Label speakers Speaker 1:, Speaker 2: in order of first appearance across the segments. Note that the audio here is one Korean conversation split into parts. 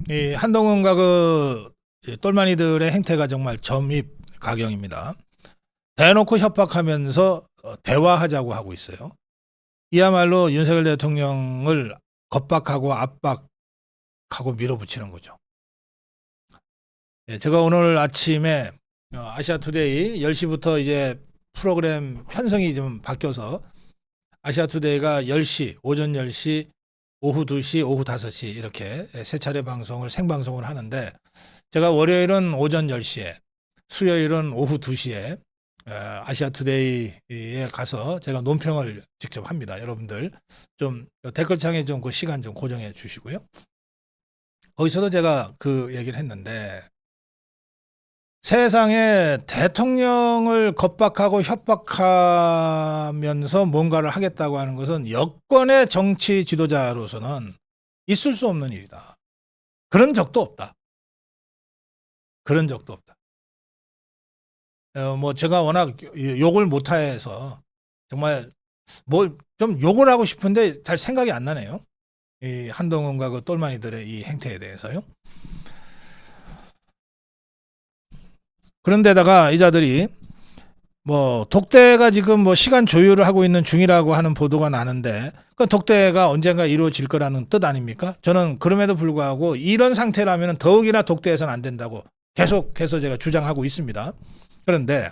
Speaker 1: 이 한동훈과 그 똘마니들의 행태가 정말 점입 가경입니다. 대놓고 협박하면서 대화하자고 하고 있어요. 이야말로 윤석열 대통령을 겁박하고 압박하고 밀어붙이는 거죠. 제가 오늘 아침에 아시아투데이 10시부터 이제 프로그램 편성이 좀 바뀌어서 아시아투데이가 10시, 오전 10시, 오후 2시, 오후 5시 이렇게 세 차례 방송을 생방송을 하는데, 제가 월요일은 오전 10시에, 수요일은 오후 2시에 아시아투데이에 가서 제가 논평을 직접 합니다. 여러분들 좀 댓글창에 좀 그 시간 좀 고정해 주시고요. 거기서도 제가 그 얘기를 했는데, 세상에 대통령을 겁박하고 협박하면서 뭔가를 하겠다고 하는 것은 여권의 정치 지도자로서는 있을 수 없는 일이다. 그런 적도 없다. 그런 적도 없다. 뭐 제가 워낙 욕을 못해서 정말 뭐 좀 욕을 하고 싶은데 잘 생각이 안 나네요. 이 한동훈과 그 똘마니들의 이 행태에 대해서요. 그런데다가 이자들이 뭐 독대가 지금 뭐 시간 조율을 하고 있는 중이라고 하는 보도가 나는데, 그 독대가 언젠가 이루어질 거라는 뜻 아닙니까? 저는 그럼에도 불구하고 이런 상태라면 더욱이나 독대해서는 안 된다고 계속해서 제가 주장하고 있습니다. 그런데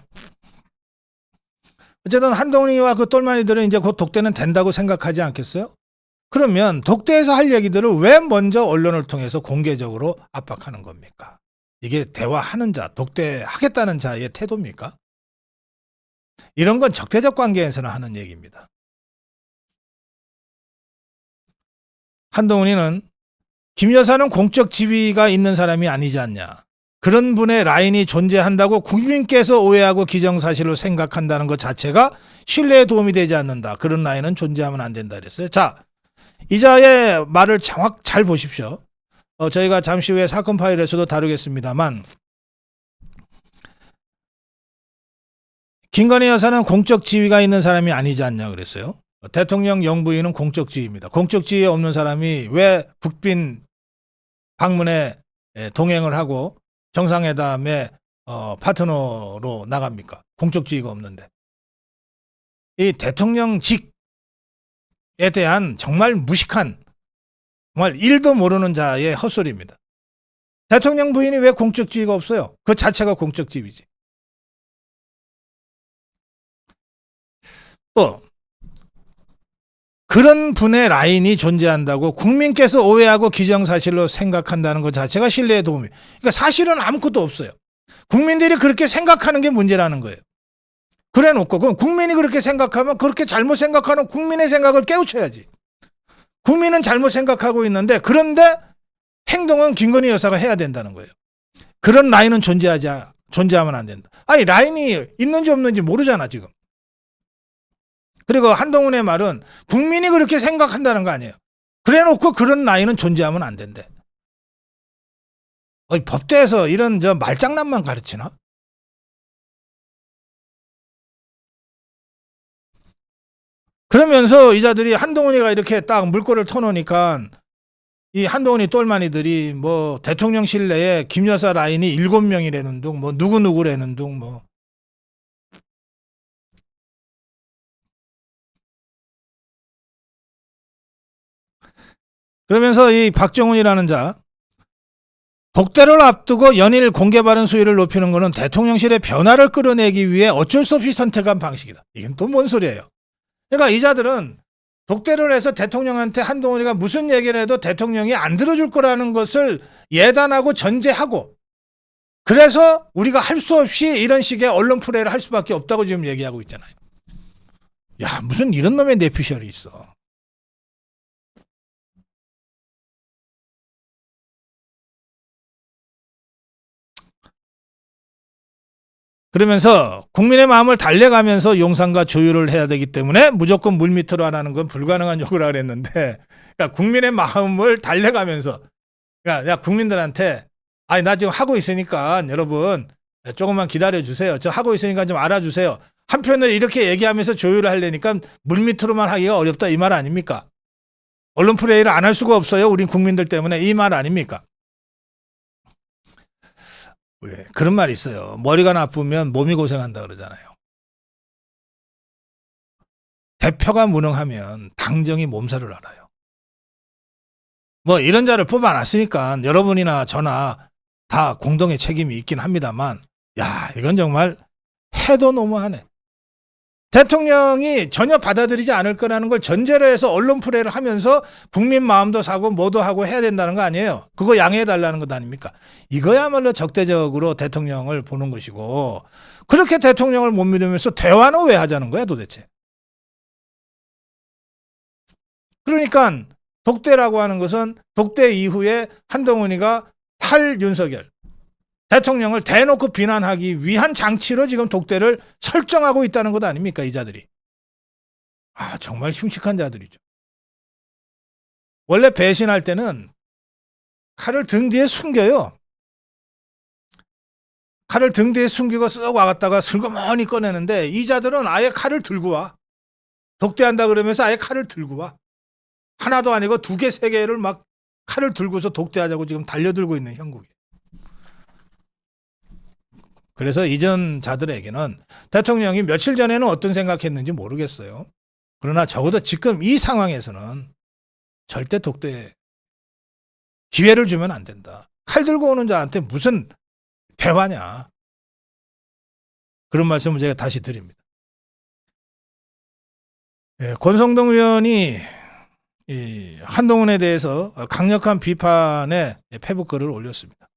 Speaker 1: 어쨌든 한동훈이와 그 똘마니들은 이제 곧 독대는 된다고 생각하지 않겠어요? 그러면 독대에서 할 얘기들을 왜 먼저 언론을 통해서 공개적으로 압박하는 겁니까? 이게 대화하는 자, 독대하겠다는 자의 태도입니까? 이런 건 적대적 관계에서는 하는 얘기입니다. 한동훈이는 김 여사는 공적 지위가 있는 사람이 아니지 않냐, 그런 분의 라인이 존재한다고 국민께서 오해하고 기정사실로 생각한다는 것 자체가 신뢰에 도움이 되지 않는다. 그런 라인은 존재하면 안 된다 그랬어요. 자, 이자의 말을 잘 보십시오. 저희가 잠시 후에 사건 파일에서도 다루겠습니다만, 김건희 여사는 공적 지위가 있는 사람이 아니지 않냐 그랬어요. 대통령 영부인은 공적 지위입니다. 공적 지위에 없는 사람이 왜 국빈 방문에 동행을 하고 정상회담에 파트너로 나갑니까? 공적 지위가 없는데. 이 대통령직에 대한 정말 무식한, 정말 일도 모르는 자의 헛소리입니다. 대통령 부인이 왜 공적 지위가 없어요? 그 자체가 공적 지위지. 또 그런 분의 라인이 존재한다고 국민께서 오해하고 기정사실로 생각한다는 것 자체가 신뢰에 도움이. 그러니까 사실은 아무것도 없어요. 국민들이 그렇게 생각하는 게 문제라는 거예요. 그래 놓고 그럼 국민이 그렇게 생각하면 그렇게 잘못 생각하는 국민의 생각을 깨우쳐야지. 국민은 잘못 생각하고 있는데, 그런데 행동은 김건희 여사가 해야 된다는 거예요. 그런 라인은 존재하면 안 된다. 아니, 라인이 있는지 없는지 모르잖아 지금. 그리고 한동훈의 말은 국민이 그렇게 생각한다는 거 아니에요. 그래 놓고 그런 라인은 존재하면 안 된대. 법대에서 이런 말장난만 가르치나? 그러면서 이자들이 한동훈이가 이렇게 딱 물꼬를 터놓으니까 이 한동훈이 똘마니들이 뭐 대통령실 내에 김 여사 라인이 7명이라는 둥, 뭐 누구누구라는 둥, 뭐. 그러면서 이 박정훈이라는 자, 독대를 앞두고 연일 공개 발언 수위를 높이는 것은 대통령실의 변화를 끌어내기 위해 어쩔 수 없이 선택한 방식이다. 이건 또 뭔 소리예요? 그러니까 이자들은 독대를 해서 대통령한테 한동훈이가 무슨 얘기를 해도 대통령이 안 들어줄 거라는 것을 예단하고 전제하고, 그래서 우리가 할 수 없이 이런 식의 언론 플레이를 할 수밖에 없다고 지금 얘기하고 있잖아요. 야, 무슨 이런 놈의 뇌피셜이 있어. 그러면서 국민의 마음을 달래가면서 용산과 조율을 해야 되기 때문에 무조건 물밑으로 안 하는 건 불가능한 요구라 그랬는데, 그러니까 국민의 마음을 달래가면서, 그러니까 국민들한테 아니 나 지금 하고 있으니까 여러분 조금만 기다려 주세요. 저 하고 있으니까 좀 알아주세요. 한편으로 이렇게 얘기하면서 조율을 하려니까 물밑으로만 하기가 어렵다, 이 말 아닙니까? 언론 플레이를 안 할 수가 없어요. 우리 국민들 때문에, 이 말 아닙니까? 그런 말이 있어요. 머리가 나쁘면 몸이 고생한다 그러잖아요. 대표가 무능하면 당정이 몸살을 앓아요. 뭐 이런 자를 뽑아놨으니까 여러분이나 저나 다 공동의 책임이 있긴 합니다만, 야, 이건 정말 해도 너무하네. 대통령이 전혀 받아들이지 않을 거라는 걸 전제로 해서 언론 플레이를 하면서 국민 마음도 사고 뭐도 하고 해야 된다는 거 아니에요. 그거 양해해 달라는 것 아닙니까? 이거야말로 적대적으로 대통령을 보는 것이고, 그렇게 대통령을 못 믿으면서 대화는 왜 하자는 거야 도대체. 그러니까 독대라고 하는 것은 독대 이후에 한동훈이가 탈윤석열 대통령을 대놓고 비난하기 위한 장치로 지금 독대를 설정하고 있다는 것 아닙니까, 이 자들이. 아, 정말 흉측한 자들이죠. 원래 배신할 때는 칼을 등 뒤에 숨겨요. 칼을 등 뒤에 숨기고 쓱 와갔다가 슬그머니 꺼내는데, 이 자들은 아예 칼을 들고 와. 독대한다 그러면서 아예 칼을 들고 와. 하나도 아니고 두 개, 세 개를 막 칼을 들고서 독대하자고 지금 달려들고 있는 형국이에요. 그래서 이전 자들에게는 대통령이 며칠 전에는 어떤 생각했는지 모르겠어요. 그러나 적어도 지금 이 상황에서는 절대 독대 기회를 주면 안 된다. 칼 들고 오는 자한테 무슨 대화냐. 그런 말씀을 제가 다시 드립니다. 권성동 의원이 한동훈에 대해서 강력한 비판의 페북글을 올렸습니다.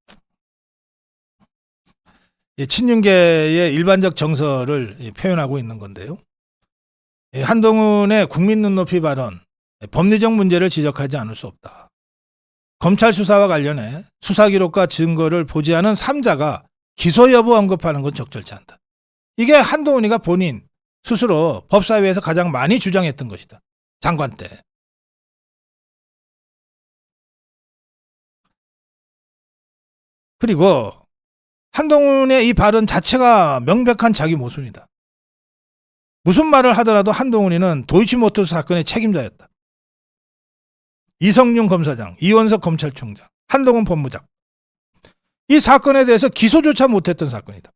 Speaker 1: 친윤계의 일반적 정서를 표현하고 있는 건데요. 한동훈의 국민 눈높이 발언, 법리적 문제를 지적하지 않을 수 없다. 검찰 수사와 관련해 수사 기록과 증거를 보지 않은 3자가 기소 여부 언급하는 건 적절치 않다. 이게 한동훈이가 본인 스스로 법사위에서 가장 많이 주장했던 것이다. 장관 때. 그리고 한동훈의 이 발언 자체가 명백한 자기 모순이다. 무슨 말을 하더라도 한동훈이는 도이치모터스 사건의 책임자였다. 이성윤 검사장, 이원석 검찰총장, 한동훈 법무장. 이 사건에 대해서 기소조차 못했던 사건이다.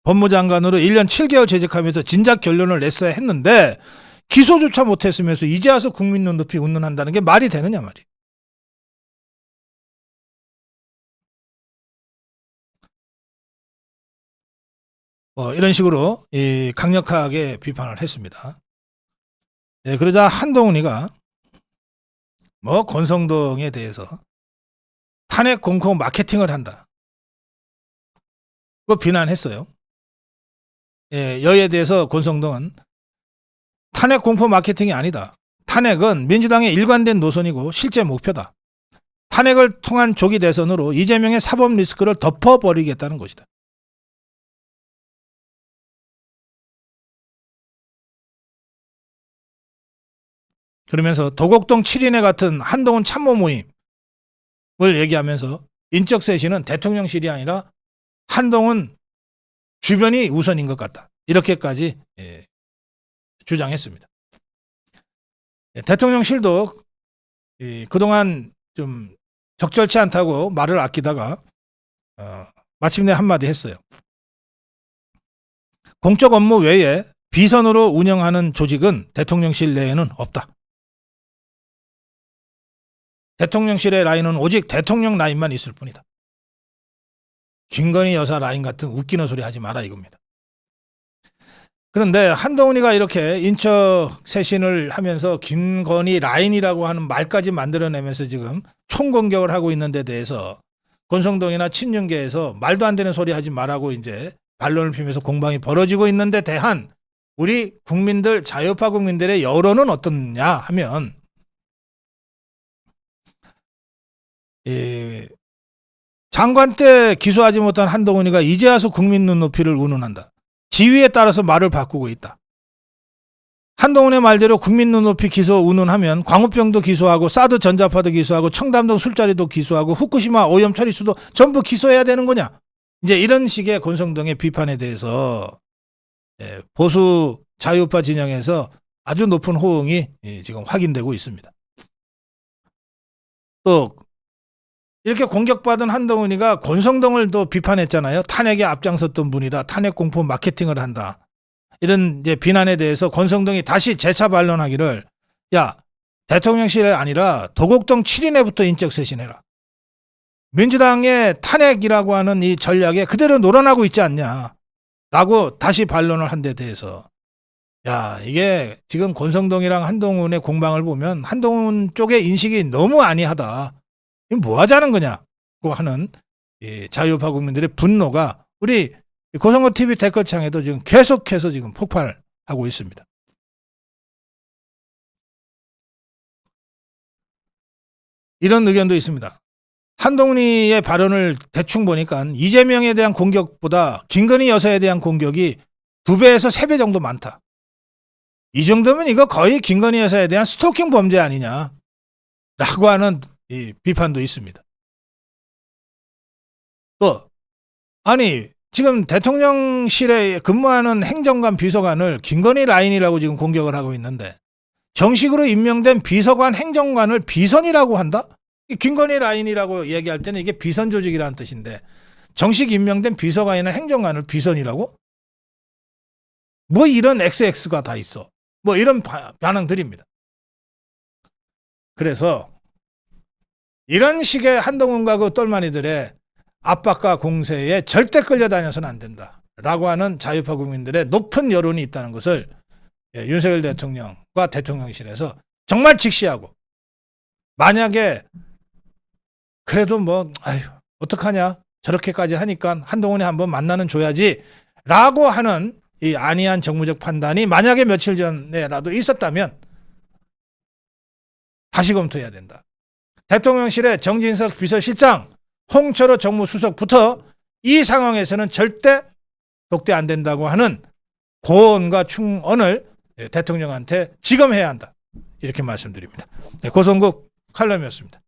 Speaker 1: 법무장관으로 1년 7개월 재직하면서 진작 결론을 냈어야 했는데 기소조차 못했으면서 이제 와서 국민 눈높이 운운한다는 게 말이 되느냐 말이에요. 이런 식으로 강력하게 비판을 했습니다. 그러자 한동훈이가 권성동에 대해서 탄핵 공포 마케팅을 한다. 그거 비난했어요. 여기에 대해서 권성동은 탄핵 공포 마케팅이 아니다. 탄핵은 민주당의 일관된 노선이고 실제 목표다. 탄핵을 통한 조기 대선으로 이재명의 사법 리스크를 덮어버리겠다는 것이다. 그러면서 도곡동 7인회 같은 한동훈 참모 모임을 얘기하면서 인적 쇄신은 대통령실이 아니라 한동훈 주변이 우선인 것 같다. 이렇게까지 주장했습니다. 대통령실도 그동안 좀 적절치 않다고 말을 아끼다가 마침내 한마디 했어요. 공적 업무 외에 비선으로 운영하는 조직은 대통령실 내에는 없다. 대통령실의 라인은 오직 대통령 라인만 있을 뿐이다. 김건희 여사 라인 같은 웃기는 소리 하지 마라 이겁니다. 그런데 한동훈이가 이렇게 인적 쇄신을 하면서 김건희 라인이라고 하는 말까지 만들어내면서 지금 총공격을 하고 있는 데 대해서 권성동이나 친윤계에서 말도 안 되는 소리 하지 말라고 이제 반론을 피면서 공방이 벌어지고 있는데 대한 우리 국민들, 자유파 국민들의 여론은 어떻냐 하면 장관 때 기소하지 못한 한동훈이가 이제 와서 국민 눈높이를 운운한다. 지위에 따라서 말을 바꾸고 있다. 한동훈의 말대로 국민 눈높이 기소 운운하면 광우병도 기소하고 사드 전자파도 기소하고 청담동 술자리도 기소하고 후쿠시마 오염 처리수도 전부 기소해야 되는 거냐. 이제 이런 식의 권성동의 비판에 대해서 보수 자유파 진영에서 아주 높은 호응이 지금 확인되고 있습니다. 또 이렇게 공격받은 한동훈이가 권성동을 또 비판했잖아요. 탄핵에 앞장섰던 분이다. 탄핵 공포 마케팅을 한다. 이런 이제 비난에 대해서 권성동이 다시 재차 반론하기를, 야, 대통령실이 아니라 도곡동 7인회부터 인적 쇄신해라. 민주당의 탄핵이라고 하는 이 전략에 그대로 놀아나고 있지 않냐. 라고 다시 반론을 한 데 대해서, 야, 이게 지금 권성동이랑 한동훈의 공방을 보면 한동훈 쪽의 인식이 너무 아니하다. 이거 뭐 하자는 거냐고 하는 이 자유우파 국민들의 분노가 우리 고성고 TV 댓글창에도 지금 계속해서 지금 폭발하고 있습니다. 이런 의견도 있습니다. 한동훈이의 발언을 대충 보니까 이재명에 대한 공격보다 김건희 여사에 대한 공격이 2배에서 3배 정도 많다. 이 정도면 이거 거의 김건희 여사에 대한 스토킹 범죄 아니냐 라고 하는 이 비판도 있습니다. 또 아니 지금 대통령실에 근무하는 행정관 비서관을 김건희 라인이라고 지금 공격을 하고 있는데, 정식으로 임명된 비서관 행정관을 비선이라고 한다? 김건희 라인이라고 얘기할 때는 이게 비선 조직이라는 뜻인데, 정식 임명된 비서관이나 행정관을 비선이라고? 뭐 이런 XX가 다 있어. 뭐 이런 반응들입니다. 그래서 이런 식의 한동훈과 그 똘마니들의 압박과 공세에 절대 끌려다녀서는 안 된다 라고 하는 자유파 국민들의 높은 여론이 있다는 것을 윤석열 대통령과 대통령실에서 정말 직시하고, 만약에 그래도 뭐 아유 어떡하냐 저렇게까지 하니까 한동훈이 한번 만나는 줘야지 라고 하는 이 안이한 정무적 판단이 만약에 며칠 전에라도 있었다면 다시 검토해야 된다. 대통령실의 정진석 비서실장, 홍철호 정무수석부터 이 상황에서는 절대 독대 안 된다고 하는 고언과 충언을 대통령한테 지금 해야 한다. 이렇게 말씀드립니다. 고성국 칼럼이었습니다.